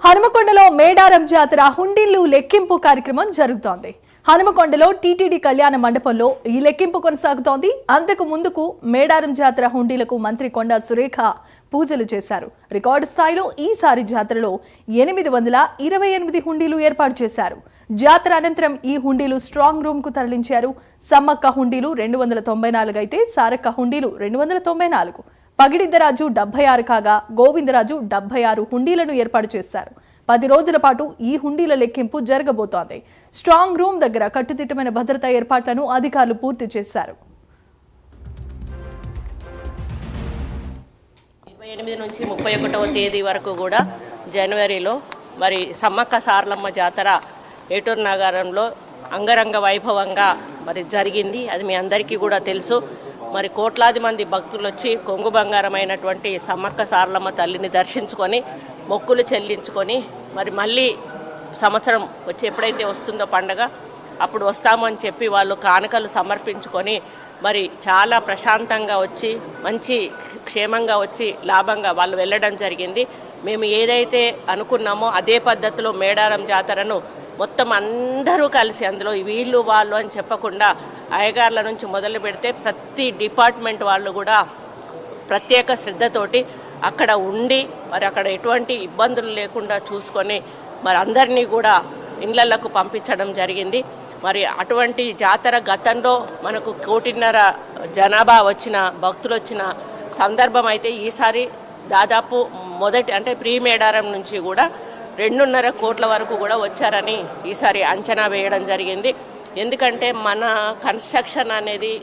హనుమకొండలో మేడారం జాతర హుండీలు లెక్కింపు కార్యక్రమం జరుగుతోంది. హనుమకొండలో టీటీడీ కళ్యాణ మండపంలో ఈ లెక్కింపు కొనసాగుతోంది. అంతకు ముందుకు మేడారం జాతర హుండీలకు మంత్రి కొండా సురేఖ పూజలు చేశారు. రికార్డు స్థాయిలో ఈసారి జాతరలో 828 హుండీలు ఏర్పాటు చేశారు. జాతర అనంతరం ఈ హుండీలు స్ట్రాంగ్ రూమ్ కు తరలించారు. సమ్మక్క హుండీలు 294 అయితే సారక్క హుండీలు 294, పగిడిద్దరాజు 76 కాగా గోవిందరాజు 76 హుండీలను ఏర్పాటు చేశారు. 10 రోజుల పాటు ఈ హుండీల లెక్కింపు జరగబోతోంది. స్ట్రాంగ్ రూమ్ దగ్గర కట్టుదిట్టమైన భద్రతా ఏర్పాట్లను అధికారులు పూర్తి చేశారు. 28 నుంచి 31వ తేదీ వరకు కూడా జనవరిలో మరి సమ్మక్క సారలమ్మ జాతర ఏటూరు నగరంలో అంగరంగ వైభవంగా మరి జరిగింది. అది మీ అందరికీ కూడా తెలుసు. మరి కోట్లాది మంది భక్తులు వచ్చి కొంగు బంగారమైనటువంటి సమ్మక్క సారలమ్మ తల్లిని దర్శించుకొని మొక్కులు చెల్లించుకొని మరి మళ్ళీ సంవత్సరం వచ్చి ఎప్పుడైతే వస్తుందో పండగ అప్పుడు వస్తామని చెప్పి వాళ్ళు కానుకలు సమర్పించుకొని మరి చాలా ప్రశాంతంగా వచ్చి మంచి క్షేమంగా వచ్చి లాభంగా వాళ్ళు వెళ్ళడం జరిగింది. మేము ఏదైతే అనుకున్నామో అదే పద్ధతిలో మేడారం జాతరను మొత్తం అందరూ కలిసి అందులో వీళ్ళు వాళ్ళు అని చెప్పకుండా అయ్యగార్ల నుంచి మొదలు పెడితే ప్రతి డిపార్ట్మెంట్ వాళ్ళు కూడా ప్రత్యేక శ్రద్ధతోటి అక్కడ ఉండి మరి అక్కడ ఎటువంటి ఇబ్బందులు లేకుండా చూసుకొని మరి అందరినీ కూడా ఇళ్లకు పంపించడం జరిగింది. మరి అటువంటి జాతర గతంలో మనకు 1.5 జనాభా వచ్చిన భక్తులు వచ్చిన సందర్భం అయితే ఈసారి దాదాపు మొదటి అంటే ప్రీ మేడారం నుంచి కూడా 2.5 కోట్ల వరకు కూడా వచ్చారని ఈసారి అంచనా వేయడం జరిగింది. ఎందుకంటే మన కన్స్ట్రక్షన్ అనేది